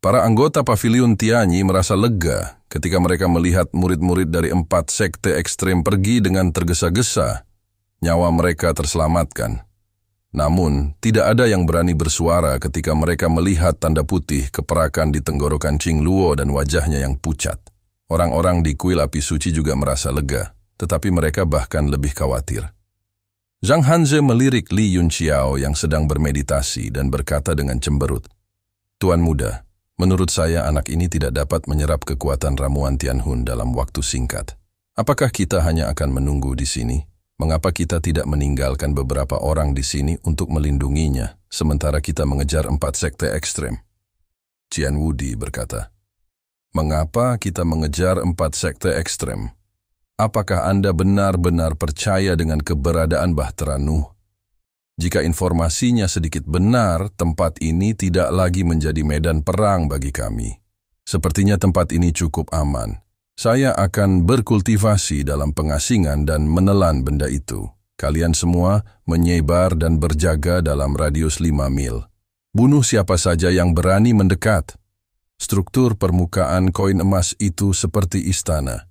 Para anggota Paviliun Tianyi merasa lega ketika mereka melihat murid-murid dari 4 sekte ekstrem pergi dengan tergesa-gesa. Nyawa mereka terselamatkan. Namun, tidak ada yang berani bersuara ketika mereka melihat tanda putih keperakan di tenggorokan Qing Luo dan wajahnya yang pucat. Orang-orang di kuil api suci juga merasa lega, tetapi mereka bahkan lebih khawatir. Zhang Hanze melirik Li Yunqiao yang sedang bermeditasi dan berkata dengan cemberut, "Tuan muda, menurut saya anak ini tidak dapat menyerap kekuatan ramuan Tianhun dalam waktu singkat. Apakah kita hanya akan menunggu di sini? Mengapa kita tidak meninggalkan beberapa orang di sini untuk melindunginya, sementara kita mengejar 4 sekte ekstrem?" Qian Wudi berkata, "Mengapa kita mengejar 4 sekte ekstrem? Apakah Anda benar-benar percaya dengan keberadaan Bahtera Nuh? Jika informasinya sedikit benar, tempat ini tidak lagi menjadi medan perang bagi kami. Sepertinya tempat ini cukup aman. Saya akan berkultivasi dalam pengasingan dan menelan benda itu. Kalian semua menyebar dan berjaga dalam radius 5 mil. Bunuh siapa saja yang berani mendekat." Struktur permukaan koin emas itu seperti istana.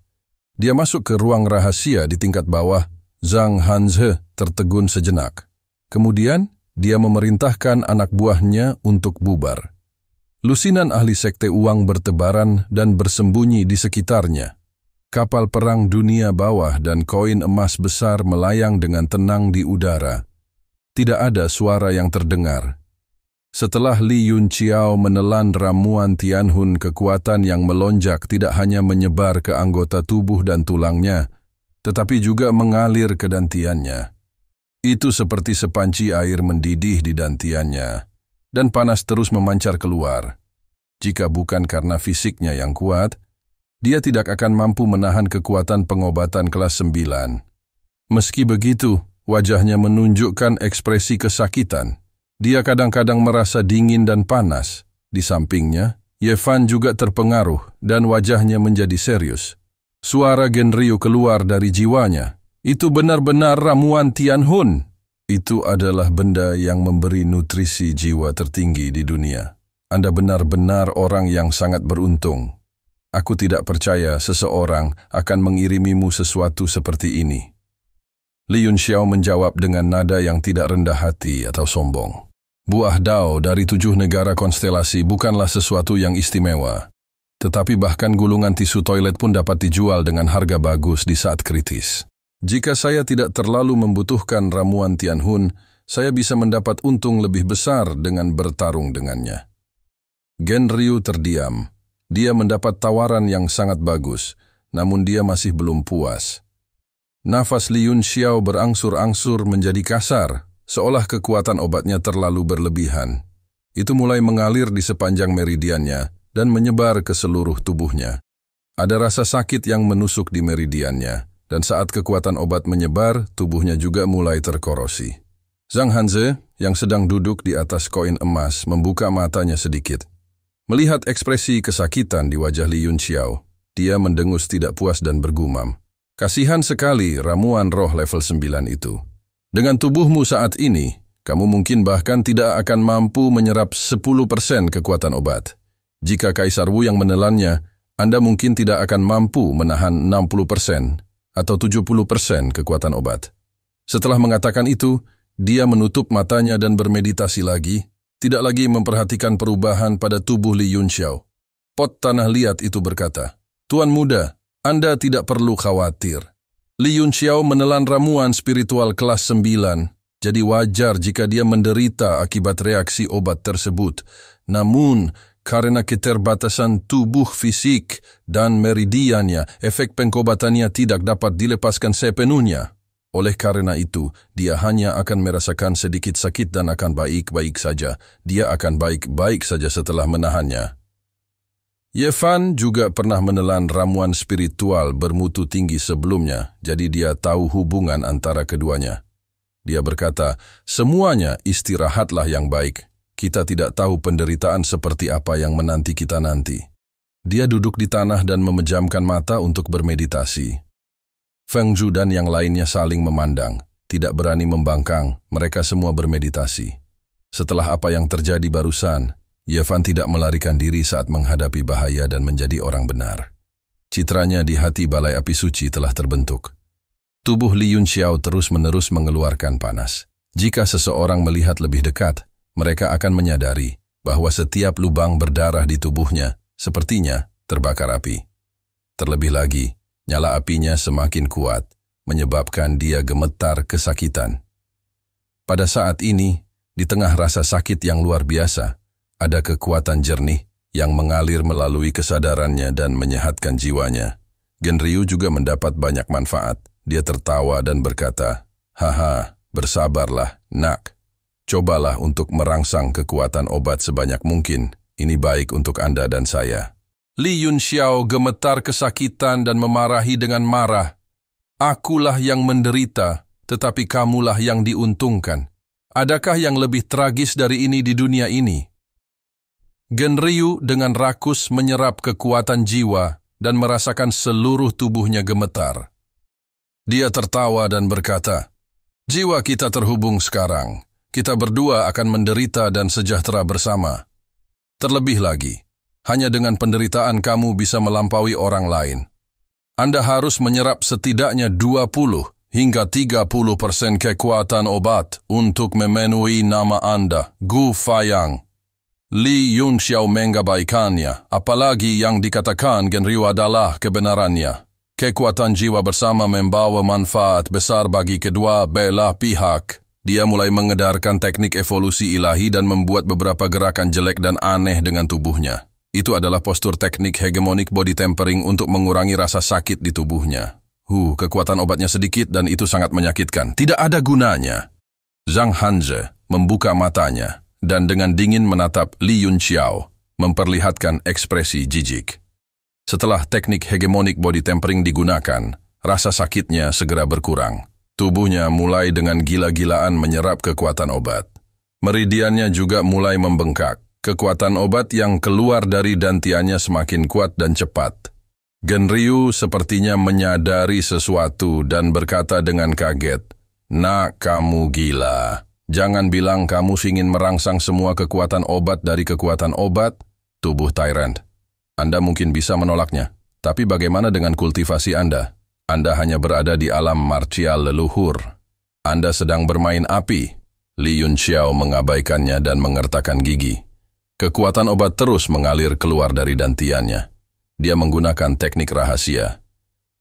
Dia masuk ke ruang rahasia di tingkat bawah. Zhang Hanze tertegun sejenak. Kemudian, dia memerintahkan anak buahnya untuk bubar. Lusinan ahli sekte uang bertebaran dan bersembunyi di sekitarnya. Kapal perang dunia bawah dan koin emas besar melayang dengan tenang di udara. Tidak ada suara yang terdengar. Setelah Li Yunqiao menelan ramuan Tianhun, kekuatan yang melonjak tidak hanya menyebar ke anggota tubuh dan tulangnya, tetapi juga mengalir ke dantiannya. Itu seperti sepanci air mendidih di dantiannya, dan panas terus memancar keluar. Jika bukan karena fisiknya yang kuat, dia tidak akan mampu menahan kekuatan pengobatan kelas 9. Meski begitu, wajahnya menunjukkan ekspresi kesakitan. Dia kadang-kadang merasa dingin dan panas. Di sampingnya, Ye Fan juga terpengaruh dan wajahnya menjadi serius. Suara Genryu keluar dari jiwanya. "Itu benar-benar ramuan Tianhun." Itu adalah benda yang memberi nutrisi jiwa tertinggi di dunia. Anda benar-benar orang yang sangat beruntung. Aku tidak percaya seseorang akan mengirimimu sesuatu seperti ini. Li Yunqiao menjawab dengan nada yang tidak rendah hati atau sombong. Buah dao dari 7 negara konstelasi bukanlah sesuatu yang istimewa. Tetapi bahkan gulungan tisu toilet pun dapat dijual dengan harga bagus di saat kritis. Jika saya tidak terlalu membutuhkan ramuan Tianhun, saya bisa mendapat untung lebih besar dengan bertarung dengannya. Genryu terdiam. Dia mendapat tawaran yang sangat bagus, namun dia masih belum puas. Nafas Li Yunqiao berangsur-angsur menjadi kasar, seolah kekuatan obatnya terlalu berlebihan. Itu mulai mengalir di sepanjang meridiannya dan menyebar ke seluruh tubuhnya. Ada rasa sakit yang menusuk di meridiannya, dan saat kekuatan obat menyebar, tubuhnya juga mulai terkorosi. Zhang Hanze, yang sedang duduk di atas koin emas, membuka matanya sedikit. Melihat ekspresi kesakitan di wajah Li Yunqiao, dia mendengus tidak puas dan bergumam. "Kasihan sekali ramuan roh level 9 itu. Dengan tubuhmu saat ini, kamu mungkin bahkan tidak akan mampu menyerap 10% kekuatan obat. Jika Kaisar Wu yang menelannya, Anda mungkin tidak akan mampu menahan 60% atau 70% kekuatan obat." Setelah mengatakan itu, dia menutup matanya dan bermeditasi lagi, tidak lagi memperhatikan perubahan pada tubuh Li Yunqiao. Pot tanah liat itu berkata, "Tuan muda, Anda tidak perlu khawatir. Li Yunqiao menelan ramuan spiritual kelas 9, jadi wajar jika dia menderita akibat reaksi obat tersebut. Namun, karena keterbatasan tubuh fisik dan meridiannya, efek pengkobatannya tidak dapat dilepaskan sepenuhnya. Oleh karena itu, dia hanya akan merasakan sedikit sakit dan akan baik-baik saja. Dia akan baik-baik saja setelah menahannya." Ye Fan juga pernah menelan ramuan spiritual bermutu tinggi sebelumnya, jadi dia tahu hubungan antara keduanya. Dia berkata, "Semuanya istirahatlah yang baik. Kita tidak tahu penderitaan seperti apa yang menanti kita nanti." Dia duduk di tanah dan memejamkan mata untuk bermeditasi. Feng Zhu dan yang lainnya saling memandang, tidak berani membangkang, mereka semua bermeditasi. Setelah apa yang terjadi barusan, Yevan tidak melarikan diri saat menghadapi bahaya dan menjadi orang benar. Citranya di hati Balai Api Suci telah terbentuk. Tubuh Li Yunxiao terus-menerus mengeluarkan panas. Jika seseorang melihat lebih dekat, mereka akan menyadari bahwa setiap lubang berdarah di tubuhnya sepertinya terbakar api. Terlebih lagi, nyala apinya semakin kuat, menyebabkan dia gemetar kesakitan. Pada saat ini, di tengah rasa sakit yang luar biasa, ada kekuatan jernih yang mengalir melalui kesadarannya dan menyehatkan jiwanya. Genryu juga mendapat banyak manfaat. Dia tertawa dan berkata, "Haha, bersabarlah, nak. Cobalah untuk merangsang kekuatan obat sebanyak mungkin. Ini baik untuk Anda dan saya." Li Yunxiao gemetar kesakitan dan memarahi dengan marah. "Akulah yang menderita, tetapi kamulah yang diuntungkan. Adakah yang lebih tragis dari ini di dunia ini?" Genryu dengan rakus menyerap kekuatan jiwa dan merasakan seluruh tubuhnya gemetar. Dia tertawa dan berkata, "Jiwa kita terhubung sekarang. Kita berdua akan menderita dan sejahtera bersama. Terlebih lagi, hanya dengan penderitaan kamu bisa melampaui orang lain. Anda harus menyerap setidaknya 20 hingga 30% kekuatan obat untuk memenuhi nama Anda, Gu Fayang." Li Yunxiao mengabaikannya, apalagi yang dikatakan Genryu adalah kebenarannya. Kekuatan jiwa bersama membawa manfaat besar bagi kedua belah pihak. Dia mulai mengedarkan teknik evolusi ilahi dan membuat beberapa gerakan jelek dan aneh dengan tubuhnya. Itu adalah postur teknik hegemonic body tempering untuk mengurangi rasa sakit di tubuhnya. Kekuatan obatnya sedikit dan itu sangat menyakitkan. Tidak ada gunanya. Zhang Hanze membuka matanya dan dengan dingin menatap Li Yunxiao, memperlihatkan ekspresi jijik. Setelah teknik hegemonic body tempering digunakan, rasa sakitnya segera berkurang. Tubuhnya mulai dengan gila-gilaan menyerap kekuatan obat. Meridiannya juga mulai membengkak. Kekuatan obat yang keluar dari dantiannya semakin kuat dan cepat. Genryu sepertinya menyadari sesuatu dan berkata dengan kaget, "Nak, kamu gila. Jangan bilang kamu ingin merangsang semua kekuatan obat dari kekuatan obat, tubuh Tyrant. Anda mungkin bisa menolaknya, tapi bagaimana dengan kultivasi Anda? Anda hanya berada di alam martial leluhur. Anda sedang bermain api." Li Yunxiao mengabaikannya dan mengertakkan gigi. Kekuatan obat terus mengalir keluar dari dantiannya. Dia menggunakan teknik rahasia.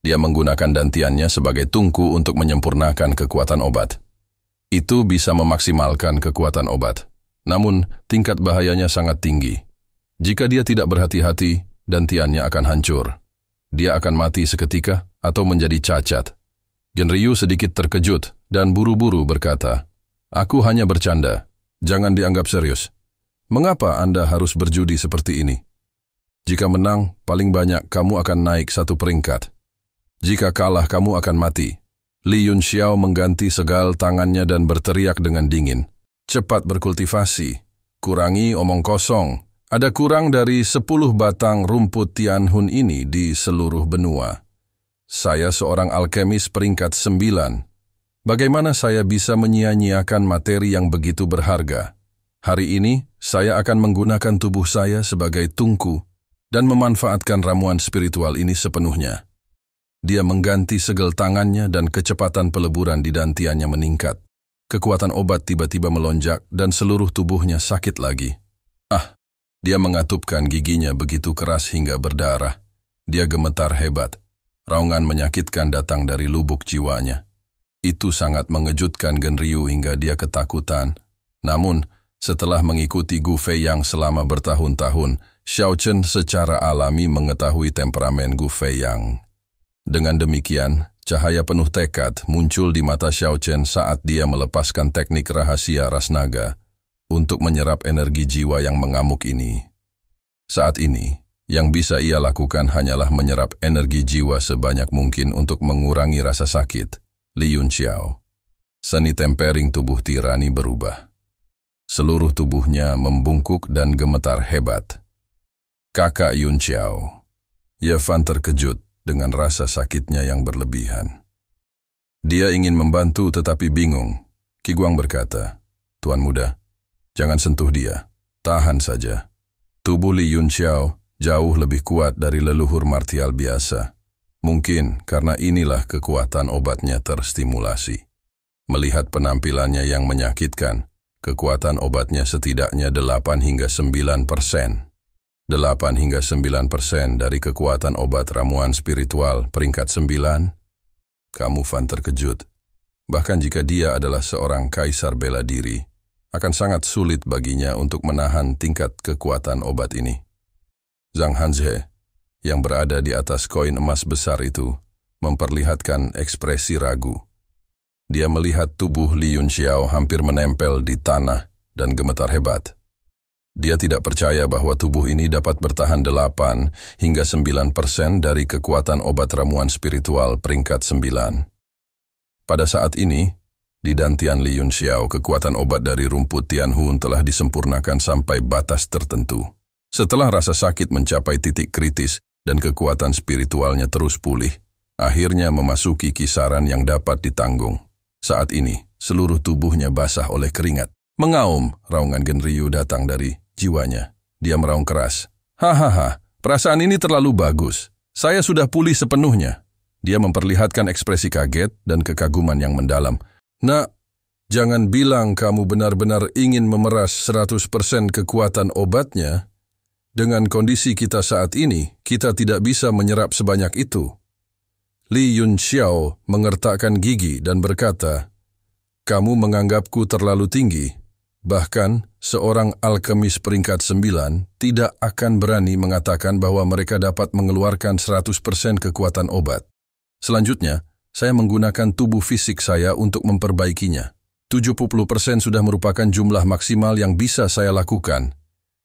Dia menggunakan dantiannya sebagai tungku untuk menyempurnakan kekuatan obat. Itu bisa memaksimalkan kekuatan obat. Namun, tingkat bahayanya sangat tinggi. Jika dia tidak berhati-hati, dantiannya akan hancur. Dia akan mati seketika atau menjadi cacat. Genryu sedikit terkejut dan buru-buru berkata, "Aku hanya bercanda. Jangan dianggap serius. Mengapa Anda harus berjudi seperti ini? Jika menang, paling banyak kamu akan naik 1 peringkat. Jika kalah, kamu akan mati." Li Yunxiao mengganti segal tangannya dan berteriak dengan dingin, "Cepat berkultivasi. Kurangi omong kosong. Ada kurang dari 10 batang rumput Tianhun ini di seluruh benua. Saya seorang alkemis peringkat 9. Bagaimana saya bisa menyia-nyiakan materi yang begitu berharga? Hari ini, saya akan menggunakan tubuh saya sebagai tungku dan memanfaatkan ramuan spiritual ini sepenuhnya." Dia mengganti segel tangannya dan kecepatan peleburan di dantiannya meningkat. Kekuatan obat tiba-tiba melonjak dan seluruh tubuhnya sakit lagi. Dia mengatupkan giginya begitu keras hingga berdarah. Dia gemetar hebat. Raungan menyakitkan datang dari lubuk jiwanya. Itu sangat mengejutkan Genryu hingga dia ketakutan. Namun, setelah mengikuti Gu Feiyang selama bertahun-tahun, Xiao Chen secara alami mengetahui temperamen Gu Feiyang. Dengan demikian, cahaya penuh tekad muncul di mata Xiao Chen saat dia melepaskan teknik rahasia ras naga untuk menyerap energi jiwa yang mengamuk ini. Saat ini, yang bisa ia lakukan hanyalah menyerap energi jiwa sebanyak mungkin untuk mengurangi rasa sakit. Li Yunxiao. Seni tempering tubuh tirani berubah. Seluruh tubuhnya membungkuk dan gemetar hebat. "Kakak Yunxiao." Yevan terkejut dengan rasa sakitnya yang berlebihan. Dia ingin membantu tetapi bingung. Qiguang berkata, "Tuan muda, jangan sentuh dia. Tahan saja. Tubuh Li Yunxiao jauh lebih kuat dari leluhur martial biasa. Mungkin karena inilah kekuatan obatnya terstimulasi. Melihat penampilannya yang menyakitkan, kekuatan obatnya setidaknya 8 hingga 9%. 8 hingga 9% dari kekuatan obat ramuan spiritual peringkat 9. Kamu Fan terkejut. Bahkan jika dia adalah seorang kaisar bela diri, akan sangat sulit baginya untuk menahan tingkat kekuatan obat ini. Zhang Hanze, yang berada di atas koin emas besar itu, memperlihatkan ekspresi ragu. Dia melihat tubuh Li Yunxiao hampir menempel di tanah dan gemetar hebat. Dia tidak percaya bahwa tubuh ini dapat bertahan 8 hingga 9% dari kekuatan obat ramuan spiritual peringkat 9. Pada saat ini, di dantian Li Yunxiao, kekuatan obat dari rumput Tianhun telah disempurnakan sampai batas tertentu. Setelah rasa sakit mencapai titik kritis dan kekuatan spiritualnya terus pulih, akhirnya memasuki kisaran yang dapat ditanggung. Saat ini, seluruh tubuhnya basah oleh keringat. Mengaum, raungan Genryu datang dari jiwanya. Dia meraung keras. Hahaha, perasaan ini terlalu bagus. Saya sudah pulih sepenuhnya. Dia memperlihatkan ekspresi kaget dan kekaguman yang mendalam. Nak, jangan bilang kamu benar-benar ingin memeras 100% kekuatan obatnya. Dengan kondisi kita saat ini, kita tidak bisa menyerap sebanyak itu. Li Yunxiao mengertakkan gigi dan berkata, kamu menganggapku terlalu tinggi. Bahkan, seorang alkemis peringkat 9 tidak akan berani mengatakan bahwa mereka dapat mengeluarkan 100% kekuatan obat. Selanjutnya, saya menggunakan tubuh fisik saya untuk memperbaikinya. 70% sudah merupakan jumlah maksimal yang bisa saya lakukan.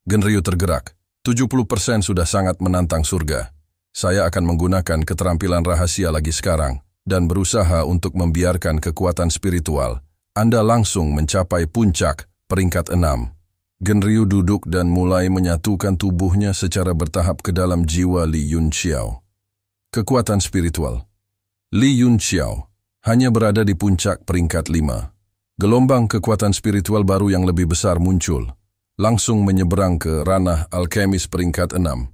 Genryu tergerak. 70% sudah sangat menantang surga. Saya akan menggunakan keterampilan rahasia lagi sekarang dan berusaha untuk membiarkan kekuatan spiritual Anda langsung mencapai puncak peringkat 6. Genryu duduk dan mulai menyatukan tubuhnya secara bertahap ke dalam jiwa Li Yunxiao. Kekuatan spiritual. Li Yunxiao hanya berada di puncak peringkat 5. Gelombang kekuatan spiritual baru yang lebih besar muncul, langsung menyeberang ke ranah alkemis peringkat 6.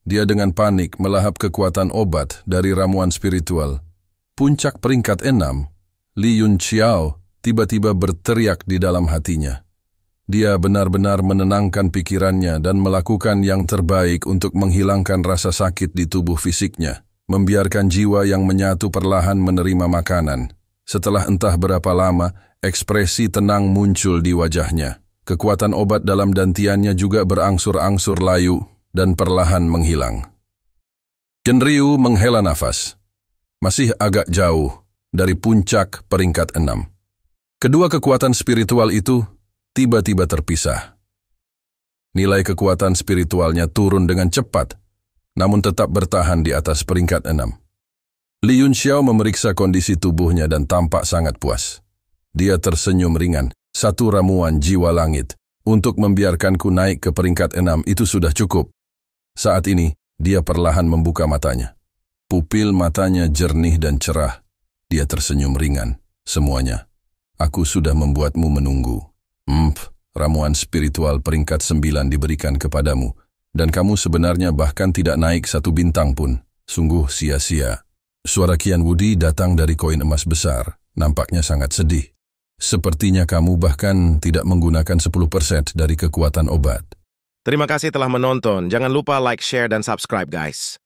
Dia dengan panik melahap kekuatan obat dari ramuan spiritual. Puncak peringkat 6, Li Yunxiao tiba-tiba berteriak di dalam hatinya. Dia benar-benar menenangkan pikirannya dan melakukan yang terbaik untuk menghilangkan rasa sakit di tubuh fisiknya, membiarkan jiwa yang menyatu perlahan menerima makanan. Setelah entah berapa lama, ekspresi tenang muncul di wajahnya. Kekuatan obat dalam dantiannya juga berangsur-angsur layu dan perlahan menghilang. Genryu menghela nafas. Masih agak jauh dari puncak peringkat 6. Kedua kekuatan spiritual itu tiba-tiba terpisah. Nilai kekuatan spiritualnya turun dengan cepat, namun tetap bertahan di atas peringkat 6. Li Yunxiao memeriksa kondisi tubuhnya dan tampak sangat puas. Dia tersenyum ringan. Satu ramuan jiwa langit untuk membiarkanku naik ke peringkat 6 itu sudah cukup. Saat ini, dia perlahan membuka matanya. Pupil matanya jernih dan cerah. Dia tersenyum ringan. Semuanya. Aku sudah membuatmu menunggu. Ramuan spiritual peringkat 9 diberikan kepadamu, dan kamu sebenarnya bahkan tidak naik 1 bintang pun. Sungguh sia-sia. Suara Qian Wudi datang dari koin emas besar, nampaknya sangat sedih. Sepertinya kamu bahkan tidak menggunakan 10% dari kekuatan obat. Terima kasih telah menonton. Jangan lupa like, share, dan subscribe guys.